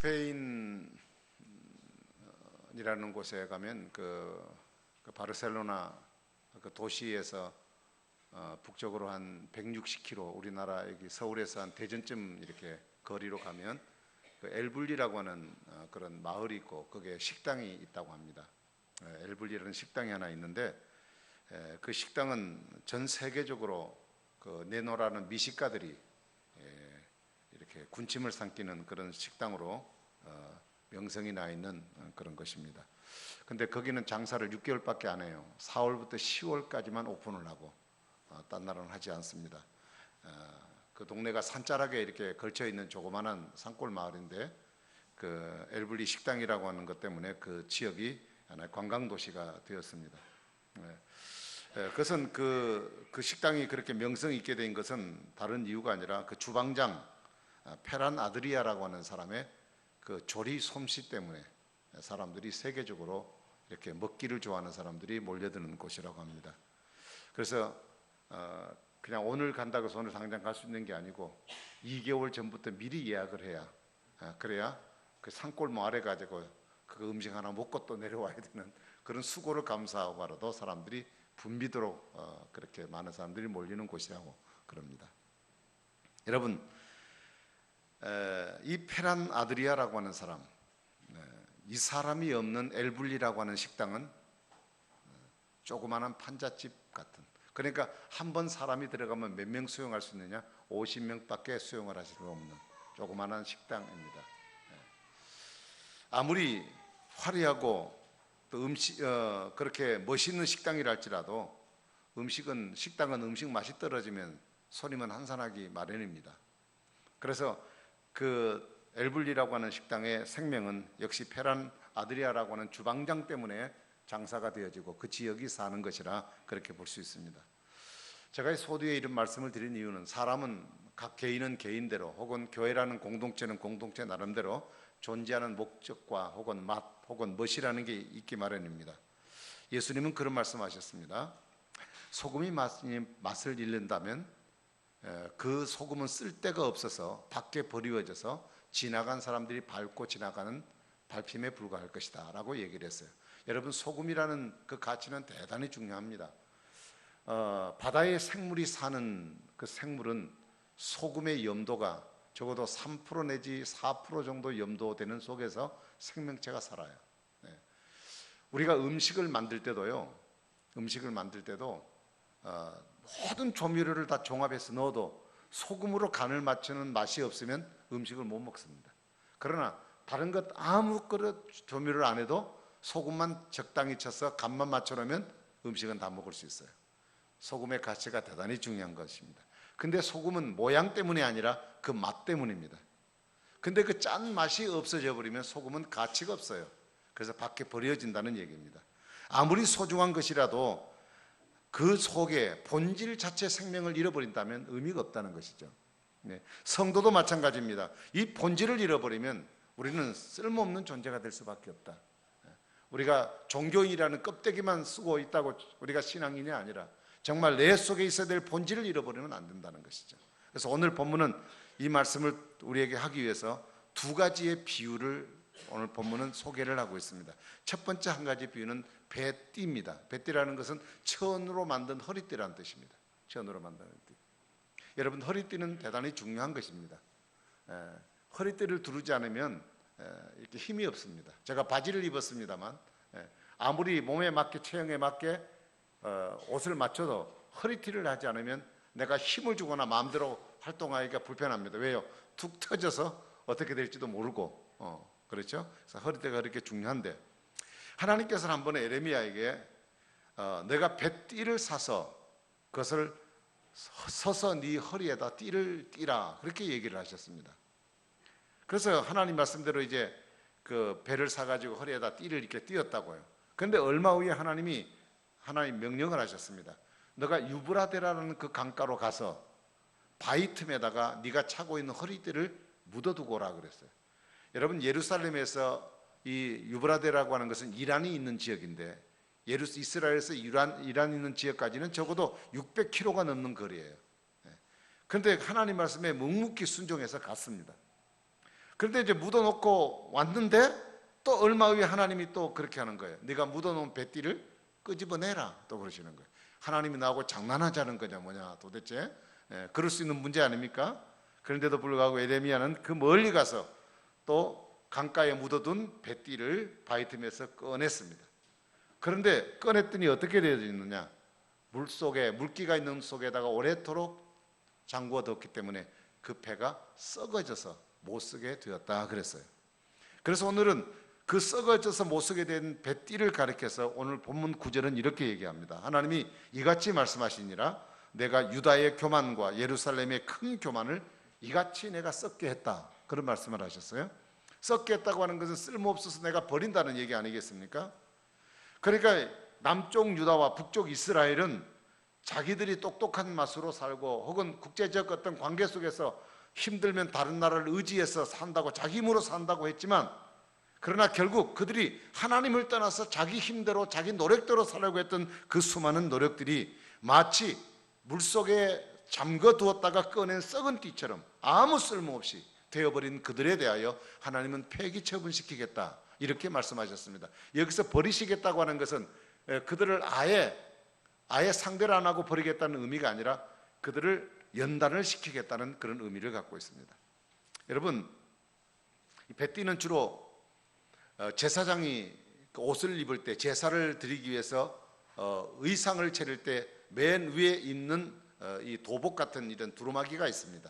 스페인이라는 곳에 가면 그 바르셀로나 그 도시에서 북쪽으로 한 160km, 우리나라 여기 서울에서 한 대전쯤 이렇게 거리로 가면 그 엘블리라고 하는 그런 마을이 있고 거기에 식당이 있다고 합니다. 엘블리라는 식당이 하나 있는데 그 식당은 전 세계적으로 그 네노라는 미식가들이 이렇게 군침을 삼키는 그런 식당으로 명성이 나 있는 그런 것입니다. 근데 거기는 장사를 6개월밖에 안 해요. 4월부터 10월까지만 오픈을 하고 딴 날은 하지 않습니다. 그 동네가 산자락에 이렇게 걸쳐 있는 조그마한 산골 마을인데 그 엘블리 식당이라고 하는 것 때문에 그 지역이 하나의 관광 도시가 되었습니다. 그것은 그 식당이 그렇게 명성이 있게 된 것은 다른 이유가 아니라 그 주방장 페란 아드리아라고 하는 사람의 그 조리 솜씨 때문에 사람들이 세계적으로 이렇게 먹기를 좋아하는 사람들이 몰려드는 곳이라고 합니다. 그래서 그냥 오늘 간다고 해서 오늘 당장 갈 수 있는 게 아니고 2개월 전부터 미리 예약을 해야 그래야 그 산골 마을에 가지고 그 음식 하나 먹고 또 내려와야 되는 그런 수고를 감수하고 하러도 사람들이 붐비도록 그렇게 많은 사람들이 몰리는 곳이라고 그럽니다. 여러분, 이 페란 아드리아라고 하는 사람, 이 사람이 없는 엘블리라고 하는 식당은 조그마한 판잣집 같은, 그러니까 한 번 사람이 들어가면 몇 명 수용할 수 있느냐? 50명밖에 수용을 하실 수 없는 조그마한 식당입니다. 아무리 화려하고 또 그렇게 멋있는 식당이라 할지라도 식당은 음식 맛이 떨어지면 손님은 한산하기 마련입니다. 그래서 그 엘블리라고 하는 식당의 생명은 역시 페란 아드리아라고 하는 주방장 때문에 장사가 되어지고 그 지역이 사는 것이라 그렇게 볼 수 있습니다. 제가 이 소두에 이런 말씀을 드린 이유는 사람은 각 개인은 개인대로 혹은 교회라는 공동체는 공동체 나름대로 존재하는 목적과 혹은 맛 혹은 멋이라는 게 있기 마련입니다. 예수님은 그런 말씀하셨습니다. 소금이 맛을 잃는다면 그 소금은 쓸데가 없어서 밖에 버리워져서 지나간 사람들이 밟고 지나가는 밟힘에 불과할 것이다 라고 얘기를 했어요. 여러분, 소금이라는 그 가치는 대단히 중요합니다. 바다에 생물이 사는 그 생물은 소금의 염도가 적어도 3% 내지 4% 정도 염도되는 속에서 생명체가 살아요. 우리가 음식을 만들 때도 모든 조미료를 다 종합해서 넣어도 소금으로 간을 맞추는 맛이 없으면 음식을 못 먹습니다. 그러나 다른 것 아무 그릇 조미료를 안 해도 소금만 적당히 쳐서 간만 맞춰놓으면 음식은 다 먹을 수 있어요. 소금의 가치가 대단히 중요한 것입니다. 근데 소금은 모양 때문이 아니라 그 맛 때문입니다. 근데 그 짠 맛이 없어져 버리면 소금은 가치가 없어요. 그래서 밖에 버려진다는 얘기입니다. 아무리 소중한 것이라도 그 속에 본질 자체 생명을 잃어버린다면 의미가 없다는 것이죠. 성도도 마찬가지입니다. 이 본질을 잃어버리면 우리는 쓸모없는 존재가 될 수밖에 없다. 우리가 종교인이라는 껍데기만 쓰고 있다고 우리가 신앙인이 아니라 정말 내 속에 있어야 될 본질을 잃어버리면 안 된다는 것이죠. 그래서 오늘 본문은 이 말씀을 우리에게 하기 위해서 두 가지의 비유를 오늘 본문은 소개를 하고 있습니다. 첫 번째 한 가지 비유는 배띠입니다. 배띠라는 것은 천으로 만든 허리띠라는 뜻입니다. 천으로 만든 허리띠. 여러분, 허리띠는 대단히 중요한 것입니다. 허리띠를 두르지 않으면 이렇게 힘이 없습니다. 제가 바지를 입었습니다만 아무리 몸에 맞게 체형에 맞게 옷을 맞춰도 허리띠를 하지 않으면 내가 힘을 주거나 마음대로 활동하기가 불편합니다. 왜요? 툭 터져서 어떻게 될지도 모르고 그렇죠? 그래서 허리띠가 그렇게 중요한데 하나님께서는 한 번에 에레미야에게 내가 배띠를 사서 그것을 서서 네 허리에다 띠를 띠라 그렇게 얘기를 하셨습니다. 그래서 하나님 말씀대로 이제 그 배를 사가지고 허리에다 띠를 이렇게 띄었다고요. 그런데 얼마 후에 하나님 명령을 하셨습니다. 너가 유브라데라는 그 강가로 가서 바위 틈에다가 네가 차고 있는 허리띠를 묻어두고 오라 그랬어요. 여러분, 예루살렘에서 이 유브라데라고 하는 것은 이란이 있는 지역인데 이스라엘에서 이란 있는 지역까지는 적어도 600km가 넘는 거리예요. 그런데 하나님 말씀에 묵묵히 순종해서 갔습니다. 그런데 이제 묻어놓고 왔는데 또 얼마 후에 하나님이 또 그렇게 하는 거예요. 네가 묻어놓은 배띠를 끄집어내라, 또 그러시는 거예요. 하나님이 나하고 장난하자는 거냐 뭐냐 도대체. 그럴 수 있는 문제 아닙니까? 그런데도 불구하고 예레미야는 그 멀리 가서 또 강가에 묻어둔 배띠를 바위 틈에서 꺼냈습니다. 그런데 꺼냈더니 어떻게 되어지느냐, 물속에, 물기가 있는 속에다가 오래도록 잠그어 뒀기 때문에 그 배가 썩어져서 못 쓰게 되었다 그랬어요. 그래서 오늘은 그 썩어져서 못 쓰게 된 배띠를 가리켜서 오늘 본문 9절은 이렇게 얘기합니다. 하나님이 이같이 말씀하시니라, 내가 유다의 교만과 예루살렘의 큰 교만을 이같이 내가 썩게 했다, 그런 말씀을 하셨어요. 썩게 했다고 하는 것은 쓸모없어서 내가 버린다는 얘기 아니겠습니까? 그러니까 남쪽 유다와 북쪽 이스라엘은 자기들이 똑똑한 맛으로 살고 혹은 국제적 어떤 관계 속에서 힘들면 다른 나라를 의지해서 산다고, 자기 힘으로 산다고 했지만, 그러나 결국 그들이 하나님을 떠나서 자기 힘대로 자기 노력대로 살려고 했던 그 수많은 노력들이 마치 물속에 잠궈 두었다가 꺼낸 썩은 띠처럼 아무 쓸모없이 되어버린 그들에 대하여 하나님은 폐기 처분시키겠다, 이렇게 말씀하셨습니다. 여기서 버리시겠다고 하는 것은 그들을 아예 상대를 안 하고 버리겠다는 의미가 아니라 그들을 연단을 시키겠다는 그런 의미를 갖고 있습니다. 여러분, 이 배띠는 주로 제사장이 옷을 입을 때, 제사를 드리기 위해서 의상을 차릴 때 맨 위에 입는 이 도복 같은 이런 두루마기가 있습니다.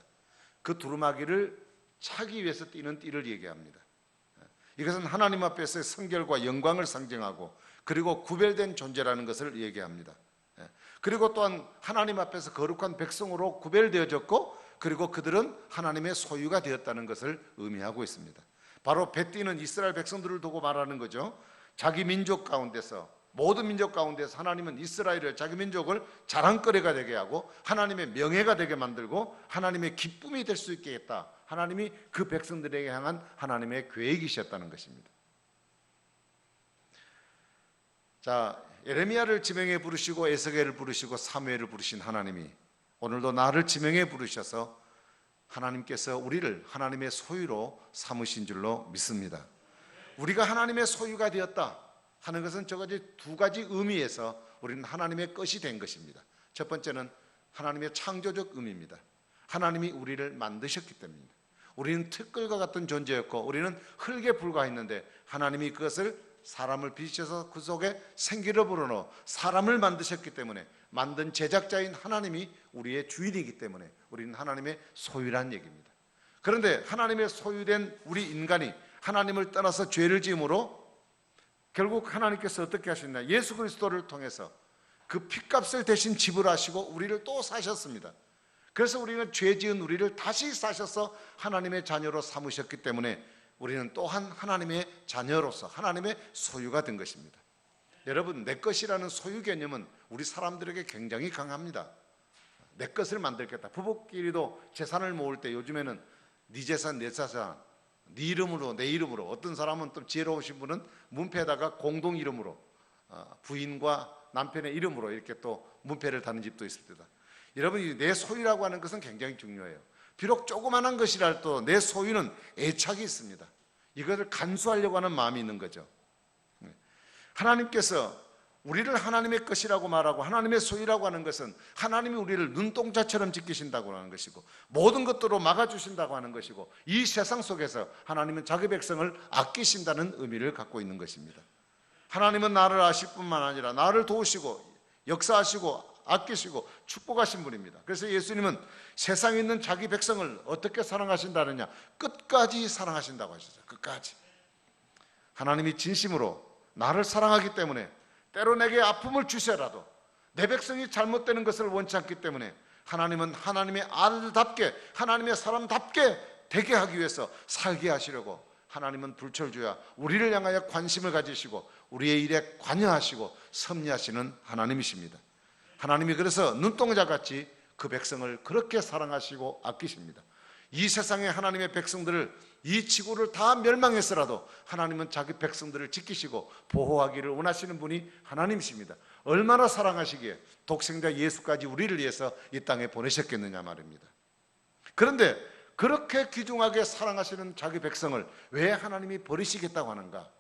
그 두루마기를 차기 위해서 띠는 띠를 얘기합니다. 이것은 하나님 앞에서의 성결과 영광을 상징하고 그리고 구별된 존재라는 것을 얘기합니다. 그리고 또한 하나님 앞에서 거룩한 백성으로 구별되어졌고 그리고 그들은 하나님의 소유가 되었다는 것을 의미하고 있습니다. 바로 배띠는 이스라엘 백성들을 두고 말하는 거죠. 자기 민족 가운데서, 모든 민족 가운데서 하나님은 이스라엘을, 자기 민족을 자랑거리가 되게 하고 하나님의 명예가 되게 만들고 하나님의 기쁨이 될 수 있게 했다. 하나님이 그 백성들에게 향한 하나님의 계획이셨다는 것입니다. 자, 예레미야를 지명해 부르시고 에스겔을 부르시고 사무엘을 부르신 하나님이 오늘도 나를 지명해 부르셔서 하나님께서 우리를 하나님의 소유로 삼으신 줄로 믿습니다. 우리가 하나님의 소유가 되었다 하는 것은 두 가지 의미에서 우리는 하나님의 것이 된 것입니다. 첫 번째는 하나님의 창조적 의미입니다. 하나님이 우리를 만드셨기 때문입니다. 우리는 티끌과 같은 존재였고 우리는 흙에 불과했는데 하나님이 그것을 사람을 빚으셔서 그 속에 생기를 불어넣어 사람을 만드셨기 때문에 만든 제작자인 하나님이 우리의 주인이기 때문에 우리는 하나님의 소유란 얘기입니다. 그런데 하나님의 소유된 우리 인간이 하나님을 떠나서 죄를 지음으로 결국 하나님께서 어떻게 하셨냐, 예수 그리스도를 통해서 그 핏값을 대신 지불하시고 우리를 또 사셨습니다. 그래서 우리는 죄 지은 우리를 다시 사셔서 하나님의 자녀로 삼으셨기 때문에 우리는 또한 하나님의 자녀로서 하나님의 소유가 된 것입니다. 여러분, 내 것이라는 소유 개념은 우리 사람들에게 굉장히 강합니다. 내 것을 만들겠다. 부부끼리도 재산을 모을 때 요즘에는 네 재산, 내 재산, 네 이름으로, 내 이름으로, 어떤 사람은 또 지혜로우신 분은 문패에다가 공동 이름으로, 부인과 남편의 이름으로 이렇게 또 문패를 다는 집도 있습니다. 여러분, 내 소유라고 하는 것은 굉장히 중요해요. 비록 조그만한 것이라도 내 소유는 애착이 있습니다. 이것을 간수하려고 하는 마음이 있는 거죠. 하나님께서 우리를 하나님의 것이라고 말하고 하나님의 소유라고 하는 것은 하나님이 우리를 눈동자처럼 지키신다고 하는 것이고 모든 것들로 막아주신다고 하는 것이고 이 세상 속에서 하나님은 자기 백성을 아끼신다는 의미를 갖고 있는 것입니다. 하나님은 나를 아실 뿐만 아니라 나를 도우시고 역사하시고 아끼시고 축복하신 분입니다. 그래서 예수님은 세상에 있는 자기 백성을 어떻게 사랑하신다느냐, 끝까지 사랑하신다고 하셨어요. 끝까지. 하나님이 진심으로 나를 사랑하기 때문에 때로 내게 아픔을 주셔라도 내 백성이 잘못되는 것을 원치 않기 때문에 하나님은 하나님의 아들답게 하나님의 사람답게 되게 하기 위해서 살게 하시려고 하나님은 불철주야 우리를 향하여 관심을 가지시고 우리의 일에 관여하시고 섭리하시는 하나님이십니다. 하나님이 그래서 눈동자같이 그 백성을 그렇게 사랑하시고 아끼십니다. 이 세상의 하나님의 백성들을, 이 지구를 다 멸망했으라도 하나님은 자기 백성들을 지키시고 보호하기를 원하시는 분이 하나님이십니다. 얼마나 사랑하시기에 독생자 예수까지 우리를 위해서 이 땅에 보내셨겠느냐 말입니다. 그런데 그렇게 귀중하게 사랑하시는 자기 백성을 왜 하나님이 버리시겠다고 하는가?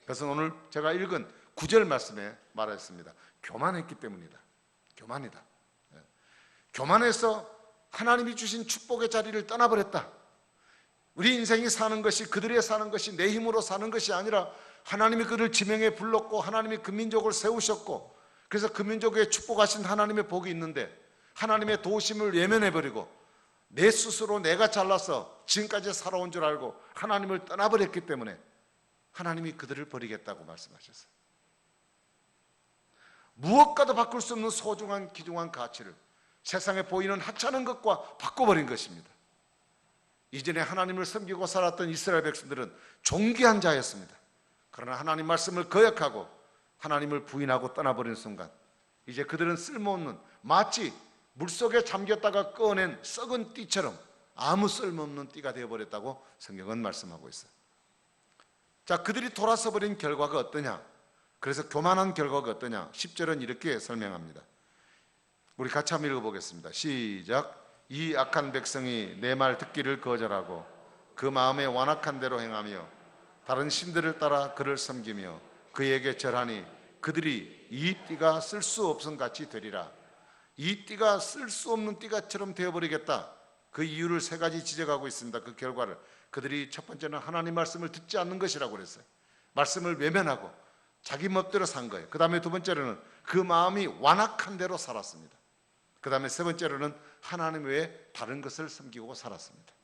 그래서 오늘 제가 읽은 9절 말씀에 말했습니다. 교만했기 때문이다. 교만이다. 교만해서 하나님이 주신 축복의 자리를 떠나버렸다. 우리 인생이 사는 것이, 그들의 사는 것이 내 힘으로 사는 것이 아니라 하나님이 그를 지명해 불렀고 하나님이 그 민족을 세우셨고, 그래서 그 민족에 축복하신 하나님의 복이 있는데 하나님의 도우심을 외면해버리고 내 스스로 내가 잘나서 지금까지 살아온 줄 알고 하나님을 떠나버렸기 때문에 하나님이 그들을 버리겠다고 말씀하셨어요. 무엇과도 바꿀 수 없는 소중한 귀중한 가치를 세상에 보이는 하찮은 것과 바꿔버린 것입니다. 이전에 하나님을 섬기고 살았던 이스라엘 백성들은 존귀한 자였습니다. 그러나 하나님 말씀을 거역하고 하나님을 부인하고 떠나버리는 순간 이제 그들은 쓸모없는, 마치 물속에 잠겼다가 꺼낸 썩은 띠처럼 아무 쓸모없는 띠가 되어버렸다고 성경은 말씀하고 있어요. 자, 그들이 돌아서 버린 결과가 어떠냐? 그래서 교만한 결과가 어떠냐? 10절은 이렇게 설명합니다. 우리 같이 한번 읽어보겠습니다. 시작. 이 악한 백성이 내 말 듣기를 거절하고 그 마음에 완악한 대로 행하며 다른 신들을 따라 그를 섬기며 그에게 절하니 그들이 이 띠가 쓸 수 없음 같이 되리라. 이 띠가 쓸 수 없는 띠가처럼 되어버리겠다. 그 이유를 세 가지 지적하고 있습니다. 그 결과를 그들이 첫 번째는 하나님 말씀을 듣지 않는 것이라고 그랬어요. 말씀을 외면하고 자기 멋대로 산 거예요. 그 다음에 두 번째로는 그 마음이 완악한 대로 살았습니다. 그 다음에 세 번째로는 하나님 외에 다른 것을 섬기고 살았습니다.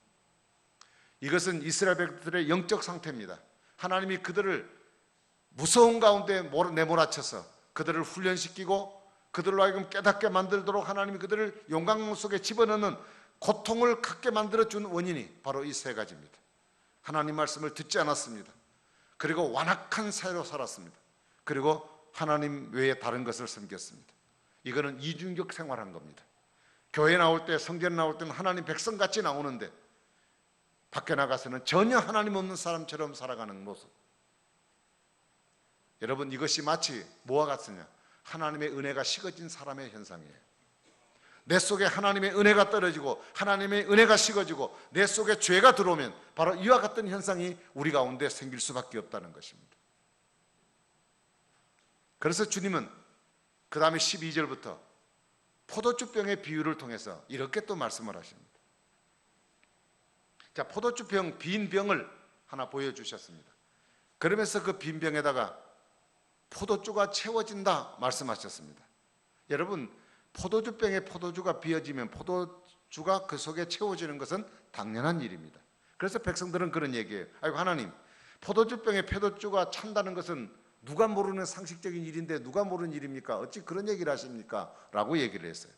이것은 이스라엘 백성들의 영적 상태입니다. 하나님이 그들을 무서운 가운데 내몰아쳐서 그들을 훈련시키고 그들로 하여금 깨닫게 만들도록 하나님이 그들을 용광로 속에 집어넣는 고통을 갖게 만들어준 원인이 바로 이 세 가지입니다. 하나님 말씀을 듣지 않았습니다. 그리고 완악한 사회로 살았습니다. 그리고 하나님 외에 다른 것을 섬겼습니다. 이거는 이중적 생활한 겁니다. 교회 나올 때, 성전 나올 때는 하나님 백성같이 나오는데 밖에 나가서는 전혀 하나님 없는 사람처럼 살아가는 모습. 여러분, 이것이 마치 뭐와 같으냐? 하나님의 은혜가 식어진 사람의 현상이에요. 내 속에 하나님의 은혜가 떨어지고 하나님의 은혜가 식어지고 내 속에 죄가 들어오면 바로 이와 같은 현상이 우리 가운데 생길 수밖에 없다는 것입니다. 그래서 주님은 그 다음에 12절부터 포도주병의 비유를 통해서 이렇게 또 말씀을 하십니다. 자, 포도주병, 빈 병을 하나 보여주셨습니다. 그러면서 그 빈 병에다가 포도주가 채워진다 말씀하셨습니다. 여러분, 포도주병에 포도주가 비어지면 포도주가 그 속에 채워지는 것은 당연한 일입니다. 그래서 백성들은 그런 얘기예요. 아이고, 하나님, 포도주병에 포도주가 찬다는 것은 누가 모르는 상식적인 일인데 누가 모르는 일입니까? 어찌 그런 얘기를 하십니까? 라고 얘기를 했어요.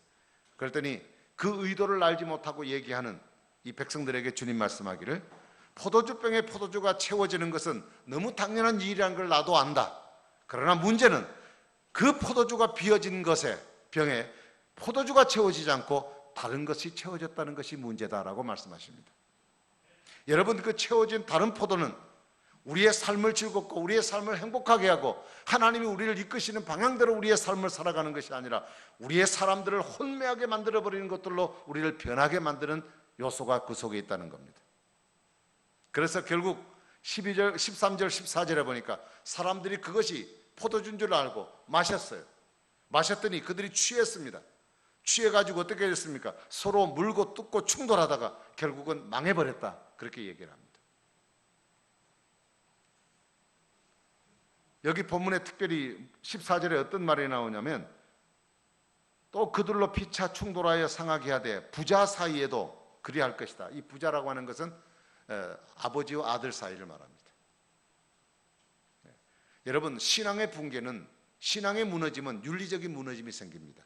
그랬더니 그 의도를 알지 못하고 얘기하는 이 백성들에게 주님 말씀하기를, 포도주병에 포도주가 채워지는 것은 너무 당연한 일이라는 걸 나도 안다. 그러나 문제는 그 포도주가 비어진 것에, 병에 포도주가 채워지지 않고 다른 것이 채워졌다는 것이 문제다라고 말씀하십니다. 여러분, 그 채워진 다른 포도는 우리의 삶을 즐겁고 우리의 삶을 행복하게 하고 하나님이 우리를 이끄시는 방향대로 우리의 삶을 살아가는 것이 아니라 우리의 사람들을 혼미하게 만들어버리는 것들로 우리를 변하게 만드는 요소가 그 속에 있다는 겁니다. 그래서 결국 12절, 13절, 14절에 보니까 사람들이 그것이 포도주인 줄 알고 마셨어요. 마셨더니 그들이 취했습니다. 취해가지고 어떻게 됐습니까? 서로 물고 뜯고 충돌하다가 결국은 망해버렸다, 그렇게 얘기를 합니다. 여기 본문에 특별히 14절에 어떤 말이 나오냐면, 또 그들로 피차 충돌하여 상하게 하되 부자 사이에도 그리할 것이다. 이 부자라고 하는 것은 아버지와 아들 사이를 말합니다. 여러분, 신앙의 붕괴는, 신앙의 무너짐은 윤리적인 무너짐이 생깁니다.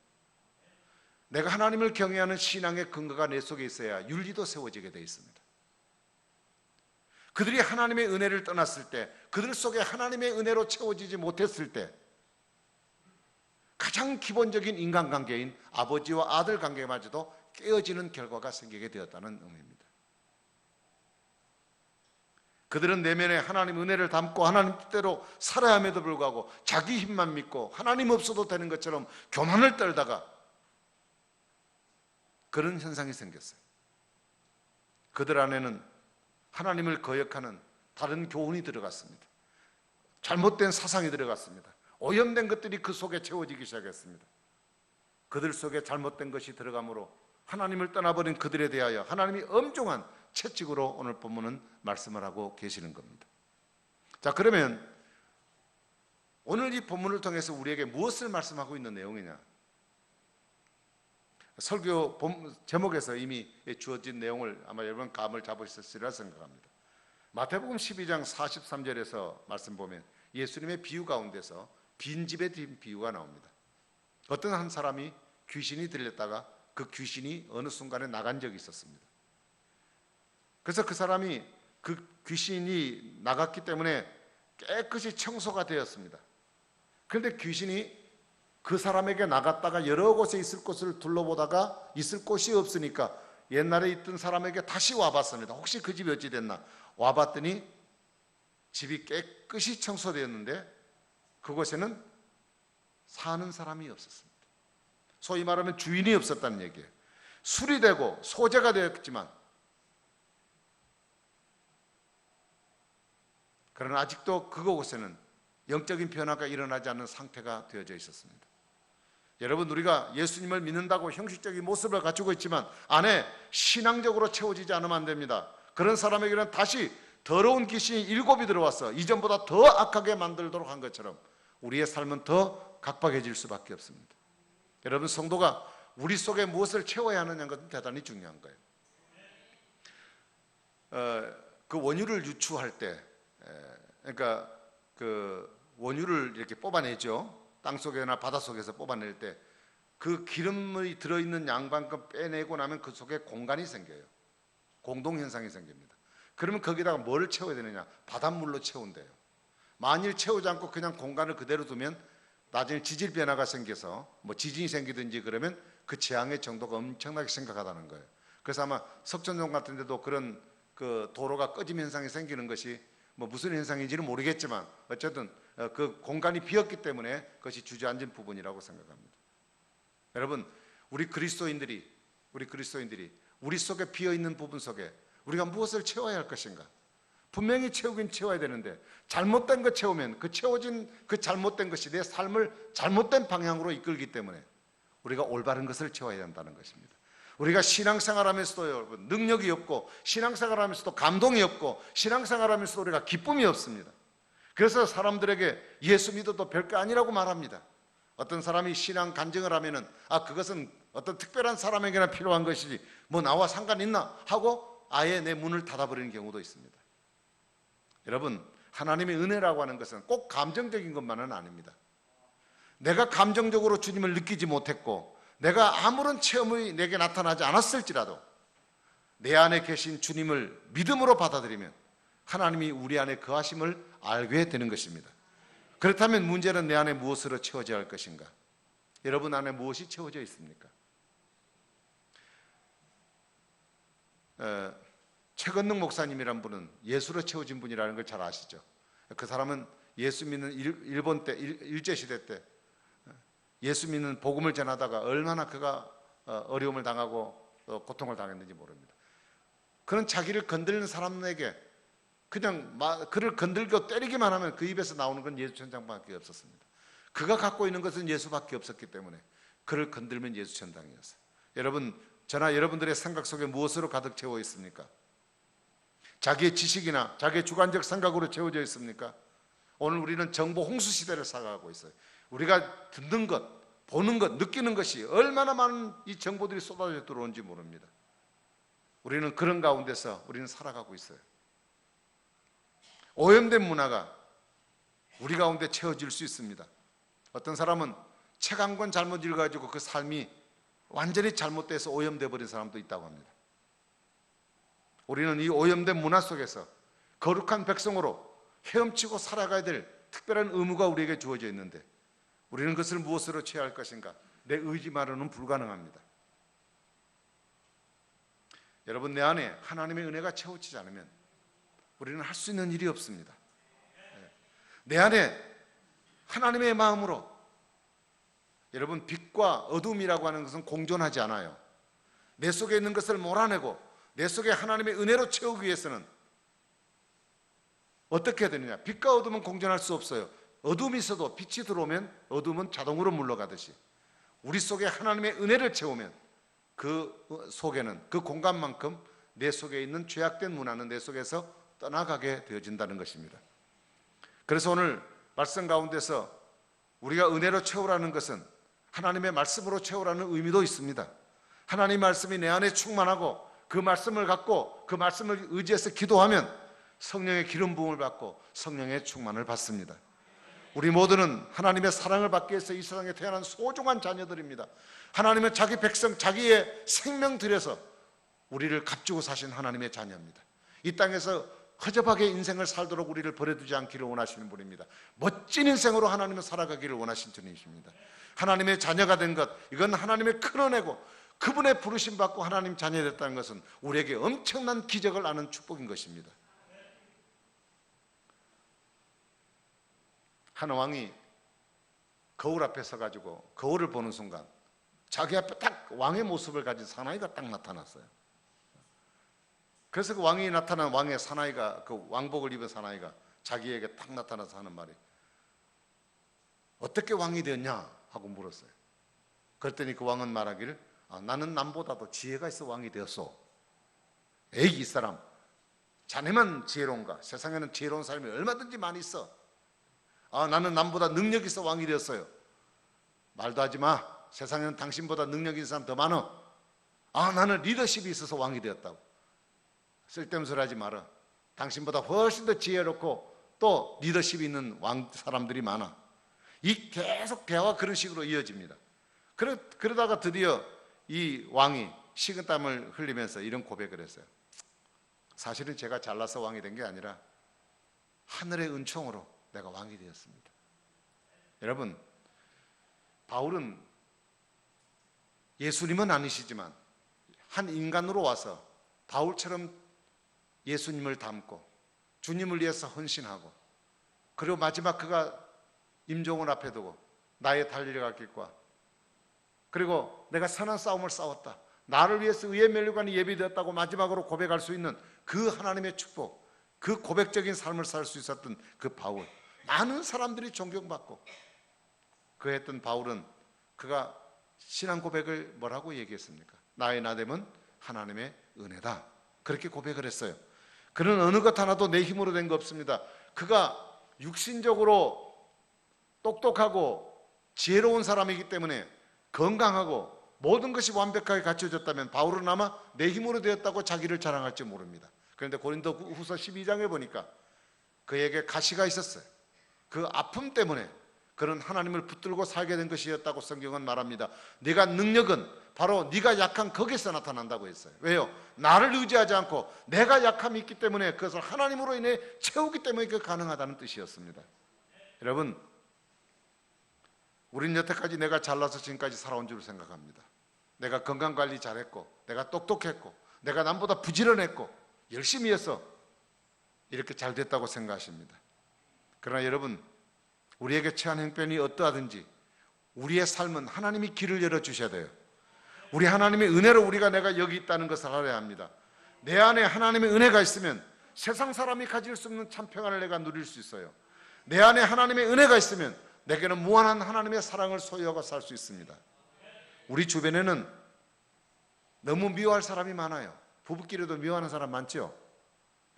내가 하나님을 경외하는 신앙의 근거가 내 속에 있어야 윤리도 세워지게 되어 있습니다. 그들이 하나님의 은혜를 떠났을 때, 그들 속에 하나님의 은혜로 채워지지 못했을 때 가장 기본적인 인간관계인 아버지와 아들 관계마저도 깨어지는 결과가 생기게 되었다는 의미입니다. 그들은 내면에 하나님 은혜를 담고 하나님 뜻대로 살아야 함에도 불구하고 자기 힘만 믿고 하나님 없어도 되는 것처럼 교만을 떨다가 그런 현상이 생겼어요. 그들 안에는 하나님을 거역하는 다른 교훈이 들어갔습니다. 잘못된 사상이 들어갔습니다. 오염된 것들이 그 속에 채워지기 시작했습니다. 그들 속에 잘못된 것이 들어가므로 하나님을 떠나버린 그들에 대하여 하나님이 엄중한 채찍으로 오늘 본문은 말씀을 하고 계시는 겁니다. 자, 그러면 오늘 이 본문을 통해서 우리에게 무엇을 말씀하고 있는 내용이냐? 설교 제목에서 이미 주어진 내용을 아마 여러분 감을 잡으셨으리라 생각합니다. 마태복음 12장 43절에서 말씀 보면 예수님의 비유 가운데서 빈집에 든 비유가 나옵니다. 어떤 한 사람이 귀신이 들렸다가 그 귀신이 어느 순간에 나간 적이 있었습니다. 그래서 그 사람이 그 귀신이 나갔기 때문에 깨끗이 청소가 되었습니다. 그런데 귀신이 그 사람에게 나갔다가 여러 곳에 있을 곳을 둘러보다가 있을 곳이 없으니까 옛날에 있던 사람에게 다시 와봤습니다. 혹시 그 집이 어찌 됐나? 와봤더니 집이 깨끗이 청소되었는데 그곳에는 사는 사람이 없었습니다. 소위 말하면 주인이 없었다는 얘기예요. 수리되고 소재가 되었지만 그러나 아직도 그곳에는 영적인 변화가 일어나지 않는 상태가 되어져 있었습니다. 여러분, 우리가 예수님을 믿는다고 형식적인 모습을 갖추고 있지만 안에 신앙적으로 채워지지 않으면 안 됩니다. 그런 사람에게는 다시 더러운 귀신이 7이 들어와서 이전보다 더 악하게 만들도록 한 것처럼 우리의 삶은 더 각박해질 수밖에 없습니다. 여러분, 성도가 우리 속에 무엇을 채워야 하느냐는 것은 대단히 중요한 거예요. 그 원유를 유추할 때, 그러니까 그 원유를 이렇게 뽑아내죠. 땅속이나 바닷속에서 뽑아낼 때 그 기름이 들어있는 양만큼 빼내고 나면 그 속에 공간이 생겨요. 공동현상이 생깁니다. 그러면 거기다가 뭘 채워야 되느냐? 바닷물로 채운대요. 만일 채우지 않고 그냥 공간을 그대로 두면 나중에 지질 변화가 생겨서 뭐 지진이 생기든지 그러면 그 재앙의 정도가 엄청나게 심각하다는 거예요. 그래서 아마 석촌동 같은 데도 그런 그 도로가 꺼짐 현상이 생기는 것이 뭐 무슨 현상인지는 모르겠지만 어쨌든 그 공간이 비었기 때문에 그것이 주저앉은 부분이라고 생각합니다. 여러분, 우리 그리스도인들이 우리 속에 비어있는 부분 속에 우리가 무엇을 채워야 할 것인가? 분명히 채우긴 채워야 되는데 잘못된 것 채우면 그 채워진 그 잘못된 것이 내 삶을 잘못된 방향으로 이끌기 때문에 우리가 올바른 것을 채워야 한다는 것입니다. 우리가 신앙생활하면서도 여러분 능력이 없고 신앙생활하면서도 감동이 없고 신앙생활하면서도 우리가 기쁨이 없습니다. 그래서 사람들에게 예수 믿어도 별거 아니라고 말합니다. 어떤 사람이 신앙 간증을 하면은 그것은 어떤 특별한 사람에게나 필요한 것이지 뭐 나와 상관 있나 하고 아예 내 문을 닫아버리는 경우도 있습니다. 여러분, 하나님의 은혜라고 하는 것은 꼭 감정적인 것만은 아닙니다. 내가 감정적으로 주님을 느끼지 못했고 내가 아무런 체험이 내게 나타나지 않았을지라도 내 안에 계신 주님을 믿음으로 받아들이면 하나님이 우리 안에 거하심을 알게 되는 것입니다. 그렇다면 문제는 내 안에 무엇으로 채워져야 할 것인가? 여러분 안에 무엇이 채워져 있습니까? 최건능 목사님이란 분은 예수로 채워진 분이라는 걸 잘 아시죠? 그 사람은 예수 믿는 일본 때 일제시대 때 예수 믿는 복음을 전하다가 얼마나 그가 어려움을 당하고 고통을 당했는지 모릅니다. 그는 자기를 건드리는 사람에게 그냥 그를 건들고 때리기만 하면 그 입에서 나오는 건 예수 천당밖에 없었습니다. 그가 갖고 있는 것은 예수밖에 없었기 때문에 그를 건들면 예수 천당이었어요. 여러분, 저나 여러분들의 생각 속에 무엇으로 가득 채워 있습니까? 자기의 지식이나 자기의 주관적 생각으로 채워져 있습니까? 오늘 우리는 정보 홍수 시대를 살아가고 있어요. 우리가 듣는 것, 보는 것, 느끼는 것이 얼마나 많은 이 정보들이 쏟아져 들어오는지 모릅니다. 우리는 그런 가운데서 우리는 살아가고 있어요. 오염된 문화가 우리 가운데 채워질 수 있습니다. 어떤 사람은 책 한 권 잘못 읽어가지고 그 삶이 완전히 잘못돼서 오염돼 버린 사람도 있다고 합니다. 우리는 이 오염된 문화 속에서 거룩한 백성으로 헤엄치고 살아가야 될 특별한 의무가 우리에게 주어져 있는데 우리는 그것을 무엇으로 취할 것인가? 내 의지만으로는 불가능합니다. 여러분, 내 안에 하나님의 은혜가 채워지지 않으면 우리는 할 수 있는 일이 없습니다. 내 안에 하나님의 마음으로, 여러분, 빛과 어둠이라고 하는 것은 공존하지 않아요. 내 속에 있는 것을 몰아내고 내 속에 하나님의 은혜로 채우기 위해서는 어떻게 해야 되느냐? 빛과 어둠은 공존할 수 없어요. 어둠이 있어도 빛이 들어오면 어둠은 자동으로 물러가듯이 우리 속에 하나님의 은혜를 채우면 그 속에는, 그 공간만큼 내 속에 있는 죄악된 문화는 내 속에서 떠나가게 되어진다는 것입니다. 그래서 오늘 말씀 가운데서 우리가 은혜로 채우라는 것은 하나님의 말씀으로 채우라는 의미도 있습니다. 하나님의 말씀이 내 안에 충만하고 그 말씀을 갖고 그 말씀을 의지해서 기도하면 성령의 기름 부음을 받고 성령의 충만을 받습니다. 우리 모두는 하나님의 사랑을 받기 위해서 이 세상에 태어난 소중한 자녀들입니다. 하나님은 자기 백성, 자기의 생명 들여서 우리를 값주고 사신 하나님의 자녀입니다. 이 땅에서 허접하게 인생을 살도록 우리를 버려두지 않기를 원하시는 분입니다. 멋진 인생으로 하나님은 살아가기를 원하신 주님이십니다. 하나님의 자녀가 된 것, 이건 하나님의 큰 은혜고 그분의 부르심 받고 하나님 자녀 됐다는 것은 우리에게 엄청난 기적을 아는 축복인 것입니다. 한 왕이 거울 앞에 서가지고 거울을 보는 순간 자기 앞에 딱 왕의 모습을 가진 사나이가 딱 나타났어요. 그래서 그 왕이 나타난 왕의 사나이가, 그 왕복을 입은 사나이가 자기에게 딱 나타나서 하는 말이 어떻게 왕이 되었냐 하고 물었어요. 그랬더니 그 왕은 말하기를 나는 남보다도 지혜가 있어 왕이 되었소. 에이 이 사람, 자네만 지혜로운가? 세상에는 지혜로운 사람이 얼마든지 많이 있어. 나는 남보다 능력이 있어 왕이 되었어요. 말도 하지 마. 세상에는 당신보다 능력 있는 사람 더 많아. 나는 리더십이 있어서 왕이 되었다고. 쓸데없는 소리 하지 마라. 당신보다 훨씬 더 지혜롭고 또 리더십이 있는 왕 사람들이 많아. 이 계속 대화가 그런 식으로 이어집니다. 그러다가 드디어 이 왕이 식은땀을 흘리면서 이런 고백을 했어요. 사실은 제가 잘나서 왕이 된 게 아니라 하늘의 은총으로 내가 왕이 되었습니다. 여러분, 바울은 예수님은 아니시지만 한 인간으로 와서 바울처럼 예수님을 닮고 주님을 위해서 헌신하고 그리고 마지막 그가 임종을 앞에 두고 나의 달려갈 길과 그리고 내가 선한 싸움을 싸웠다, 나를 위해서 의의 면류관이 예비되었다고 마지막으로 고백할 수 있는 그 하나님의 축복, 그 고백적인 삶을 살 수 있었던 그 바울, 많은 사람들이 존경받고 그 했던 바울은 그가 신앙 고백을 뭐라고 얘기했습니까? 나의 나됨은 하나님의 은혜다, 그렇게 고백을 했어요. 그는 어느 것 하나도 내 힘으로 된 거 없습니다. 그가 육신적으로 똑똑하고 지혜로운 사람이기 때문에 건강하고 모든 것이 완벽하게 갖춰졌다면 바울은 아마 내 힘으로 되었다고 자기를 자랑할지 모릅니다. 그런데 고린도 후서 12장에 보니까 그에게 가시가 있었어요. 그 아픔 때문에 그는 하나님을 붙들고 살게 된 것이었다고 성경은 말합니다. 네가 능력은 바로 네가 약한 거기서 나타난다고 했어요. 왜요? 나를 의지하지 않고 내가 약함이 있기 때문에 그것을 하나님으로 인해 채우기 때문에 그게 가능하다는 뜻이었습니다. 여러분, 우린 여태까지 내가 잘나서 지금까지 살아온 줄 생각합니다. 내가 건강관리 잘했고 내가 똑똑했고 내가 남보다 부지런했고 열심히 해서 이렇게 잘 됐다고 생각하십니다. 그러나 여러분, 우리에게 처한 형편이 어떠하든지 우리의 삶은 하나님이 길을 열어주셔야 돼요. 우리 하나님의 은혜로 우리가 내가 여기 있다는 것을 알아야 합니다. 내 안에 하나님의 은혜가 있으면 세상 사람이 가질 수 없는 참 평안을 내가 누릴 수 있어요. 내 안에 하나님의 은혜가 있으면 내게는 무한한 하나님의 사랑을 소유하고 살 수 있습니다. 우리 주변에는 너무 미워할 사람이 많아요. 부부끼리도 미워하는 사람 많죠.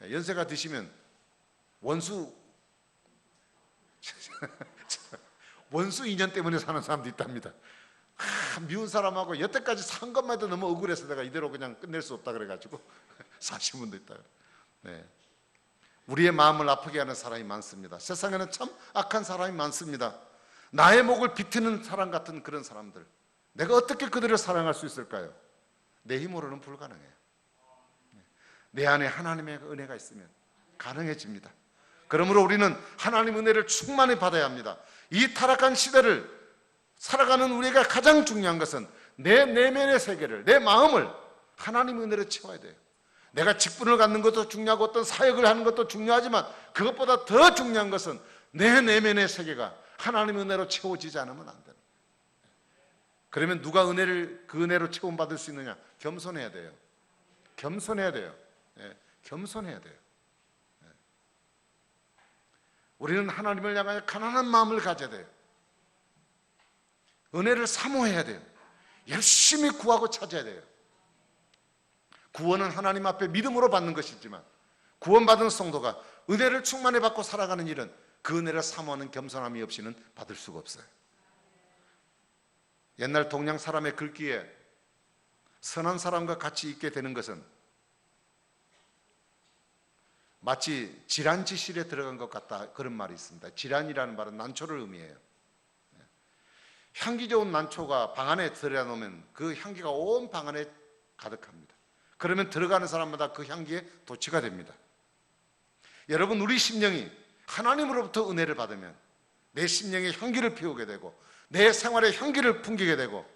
연세가 드시면 원수 인연 때문에 사는 사람도 있답니다. 미운 사람하고 여태까지 산 것만 해도 너무 억울해서 내가 이대로 그냥 끝낼 수 없다 그래가지고 사신 분도 있다. 네. 우리의 마음을 아프게 하는 사람이 많습니다. 세상에는 참 악한 사람이 많습니다. 나의 목을 비트는 사람 같은 그런 사람들, 내가 어떻게 그들을 사랑할 수 있을까요? 내 힘으로는 불가능해요. 내 안에 하나님의 은혜가 있으면 가능해집니다. 그러므로 우리는 하나님 은혜를 충만히 받아야 합니다. 이 타락한 시대를 살아가는 우리가 가장 중요한 것은 내 내면의 세계를, 내 마음을 하나님 은혜로 채워야 돼요. 내가 직분을 갖는 것도 중요하고 어떤 사역을 하는 것도 중요하지만 그것보다 더 중요한 것은 내 내면의 세계가 하나님 은혜로 채워지지 않으면 안 돼요. 그러면 누가 그 은혜로 채움받을 수 있느냐? 겸손해야 돼요. 겸손해야 돼요. 예, 겸손해야 돼요. 예. 우리는 하나님을 향하여 가난한 마음을 가져야 돼요. 은혜를 사모해야 돼요. 열심히 구하고 찾아야 돼요. 구원은 하나님 앞에 믿음으로 받는 것이지만 구원받은 성도가 은혜를 충만히 받고 살아가는 일은 그 은혜를 사모하는 겸손함이 없이는 받을 수가 없어요. 옛날 동양 사람의 글귀에 선한 사람과 같이 있게 되는 것은 마치 질환지실에 들어간 것 같다, 그런 말이 있습니다. 질환이라는 말은 난초를 의미해요. 향기 좋은 난초가 방 안에 들여놓으면 그 향기가 온 방 안에 가득합니다. 그러면 들어가는 사람마다 그 향기에 도취가 됩니다. 여러분, 우리 심령이 하나님으로부터 은혜를 받으면 내 심령에 향기를 피우게 되고 내 생활에 향기를 풍기게 되고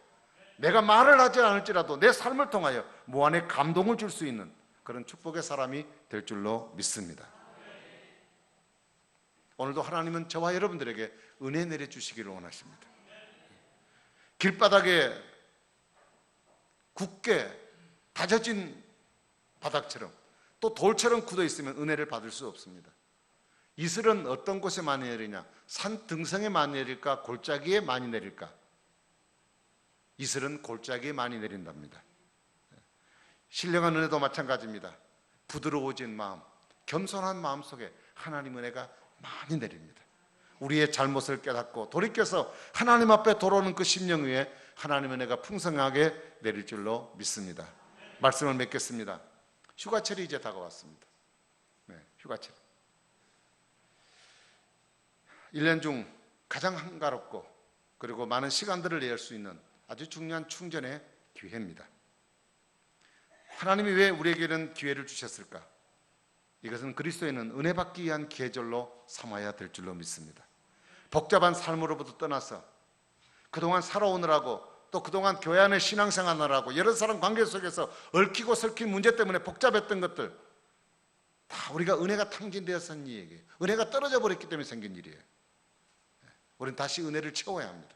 내가 말을 하지 않을지라도 내 삶을 통하여 무한의 감동을 줄 수 있는 그런 축복의 사람이 될 줄로 믿습니다. 오늘도 하나님은 저와 여러분들에게 은혜 내려주시기를 원하십니다. 길바닥에 굳게 다져진 바닥처럼 또 돌처럼 굳어 있으면 은혜를 받을 수 없습니다. 이슬은 어떤 곳에 많이 내리냐? 산 등성에 많이 내릴까? 골짜기에 많이 내릴까? 이슬은 골짜기에 많이 내린답니다. 신령한 은혜도 마찬가지입니다. 부드러워진 마음, 겸손한 마음 속에 하나님 은혜가 많이 내립니다. 우리의 잘못을 깨닫고 돌이켜서 하나님 앞에 돌아오는 그 심령 위에 하나님 은혜가 풍성하게 내릴 줄로 믿습니다. 말씀을 맺겠습니다. 휴가철이 이제 다가왔습니다. 네, 휴가철. 1년 중 가장 한가롭고 그리고 많은 시간들을 내할 수 있는 아주 중요한 충전의 기회입니다. 하나님이 왜 우리에게는 기회를 주셨을까? 이것은 그리스도에는 은혜 받기 위한 계절로 삼아야 될 줄로 믿습니다. 복잡한 삶으로부터 떠나서 그동안 살아오느라고 또 그동안 교회 안에 신앙생활하느라고 여러 사람 관계 속에서 얽히고 설킨 문제 때문에 복잡했던 것들 다 우리가 은혜가 탕진되어서 이 얘기예요. 은혜가 떨어져 버렸기 때문에 생긴 일이에요. 우리는 다시 은혜를 채워야 합니다.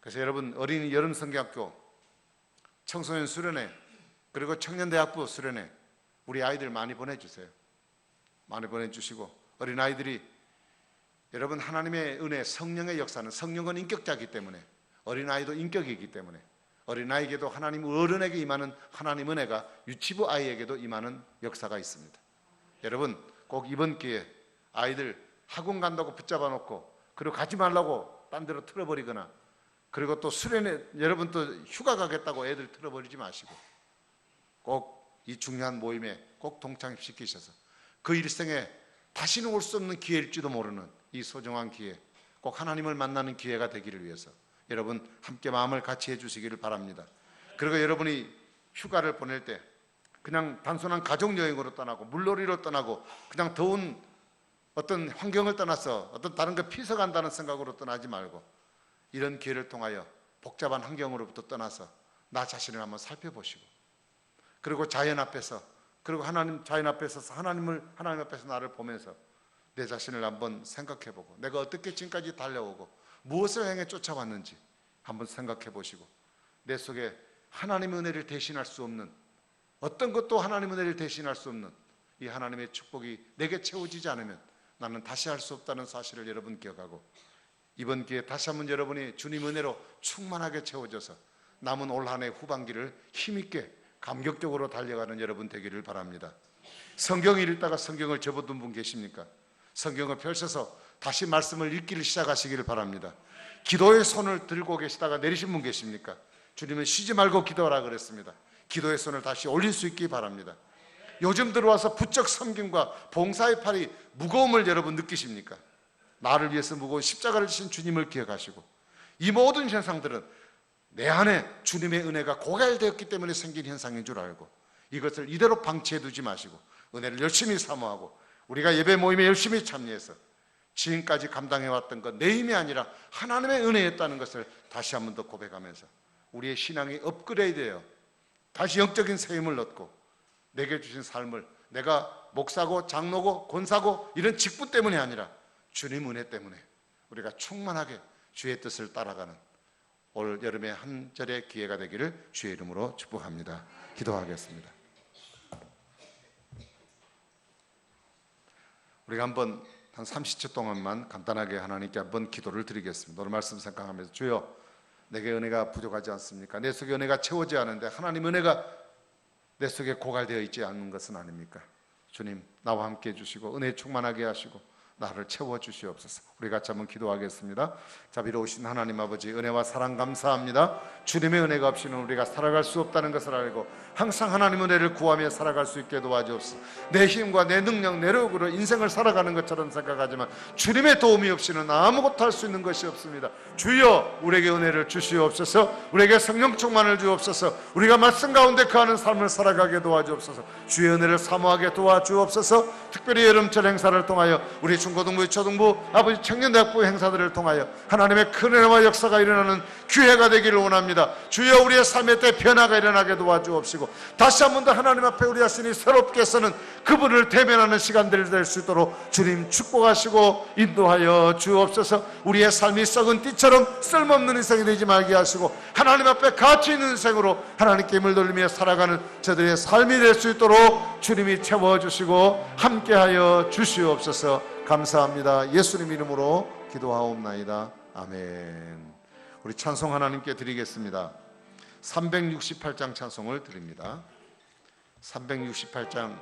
그래서 여러분, 어린이 여름 성경학교, 청소년 수련회, 그리고 청년대학부 수련회 우리 아이들 많이 보내주세요. 많이 보내주시고 어린아이들이 여러분, 하나님의 은혜, 성령의 역사는 성령은 인격자이기 때문에 어린아이도 인격이기 때문에 어린아이에게도 하나님 어른에게 임하는 하나님 은혜가 유치부 아이에게도 임하는 역사가 있습니다. 여러분, 꼭 이번 기회에 아이들 학원 간다고 붙잡아 놓고 그리고 가지 말라고 딴 데로 틀어버리거나 그리고 또 수련회 여러분 또 휴가 가겠다고 애들 틀어버리지 마시고 꼭 이 중요한 모임에 꼭 동참시키셔서 그 일생에 다시는 올 수 없는 기회일지도 모르는 이 소중한 기회, 꼭 하나님을 만나는 기회가 되기를 위해서 여러분 함께 마음을 같이 해주시기를 바랍니다. 그리고 여러분이 휴가를 보낼 때 그냥 단순한 가족여행으로 떠나고 물놀이로 떠나고 그냥 더운 어떤 환경을 떠나서 어떤 다른 거 피서간다는 생각으로 떠나지 말고 이런 기회를 통하여 복잡한 환경으로부터 떠나서 나 자신을 한번 살펴보시고 그리고 자연 앞에서 그리고 자연 앞에서 하나님 앞에서 나를 보면서 내 자신을 한번 생각해보고 내가 어떻게 지금까지 달려오고 무엇을 향해 쫓아왔는지 한번 생각해보시고 내 속에 하나님의 은혜를 대신할 수 없는 어떤 것도 하나님의 은혜를 대신할 수 없는 이 하나님의 축복이 내게 채워지지 않으면 나는 다시 할 수 없다는 사실을 여러분 기억하고 이번 기회에 다시 한번 여러분이 주님 은혜로 충만하게 채워져서 남은 올 한 해 후반기를 힘있게 감격적으로 달려가는 여러분 되기를 바랍니다. 성경을 읽다가 성경을 접어둔 분 계십니까? 성경을 펼쳐서 다시 말씀을 읽기를 시작하시기를 바랍니다. 기도의 손을 들고 계시다가 내리신 분 계십니까? 주님은 쉬지 말고 기도하라 그랬습니다. 기도의 손을 다시 올릴 수 있기 바랍니다. 요즘 들어와서 부쩍 섬김과 봉사의 팔이 무거움을 여러분 느끼십니까? 나를 위해서 무거운 십자가를 지신 주님을 기억하시고 이 모든 현상들은 내 안에 주님의 은혜가 고갈되었기 때문에 생긴 현상인 줄 알고 이것을 이대로 방치해 두지 마시고 은혜를 열심히 사모하고 우리가 예배 모임에 열심히 참여해서 지금까지 감당해왔던 것 내 힘이 아니라 하나님의 은혜였다는 것을 다시 한 번 더 고백하면서 우리의 신앙이 업그레이드되어 다시 영적인 세임을 얻고 내게 주신 삶을 내가 목사고 장로고 권사고 이런 직분 때문이 아니라 주님 은혜 때문에 우리가 충만하게 주의 뜻을 따라가는 올 여름의 한 절의 기회가 되기를 주의 이름으로 축복합니다. 기도하겠습니다. 우리가 한번 한 30초 동안만 간단하게 하나님께 한번 기도를 드리겠습니다. 오늘 말씀 생각하면서 주여 내게 은혜가 부족하지 않습니까? 내 속에 은혜가 채워지지 않은데 하나님 은혜가 내 속에 고갈되어 있지 않는 것은 아닙니까? 주님 나와 함께 해주시고 은혜 충만하게 하시고 나를 채워주시옵소서. 우리 같이 한번 기도하겠습니다. 자비로우신 하나님 아버지, 은혜와 사랑 감사합니다. 주님의 은혜가 없이는 우리가 살아갈 수 없다는 것을 알고 항상 하나님 은혜를 구하며 살아갈 수 있게 도와주옵소서. 내 힘과 내 능력, 내력으로 인생을 살아가는 것처럼 생각하지만 주님의 도움이 없이는 아무것도 할 수 있는 것이 없습니다. 주여 우리에게 은혜를 주시옵소서. 우리에게 성령 충만을 주옵소서. 우리가 말씀 가운데 거하는 삶을 살아가게 도와주옵소서. 주의 은혜를 사모하게 도와주옵소서. 특별히 여름철 행사를 통하여 우리 중고등부, 초등부, 아버지 청년대학부 행사들을 통하여 하나님의 큰 은혜와 역사가 일어나는 기회가 되기를 원합니다. 주여 우리의 삶의 때 변화가 일어나게 도와주옵시고 다시 한 번 더 하나님 앞에 우리 자신이 새롭게 서는 그분을 대면하는 시간들이 될 수 있도록 주님 축복하시고 인도하여 주옵소서. 우리의 삶이 썩은 띠처럼 쓸모없는 인생이 되지 말게 하시고 하나님 앞에 가치 있는 인생으로 하나님께 힘을 돌리며 살아가는 저들의 삶이 될 수 있도록 주님이 채워주시고 함께하여 주시옵소서. 감사합니다. 예수님 이름으로 기도하옵나이다. 아멘. 우리 찬송 하나님께 드리겠습니다. 368장 찬송을 드립니다. 368장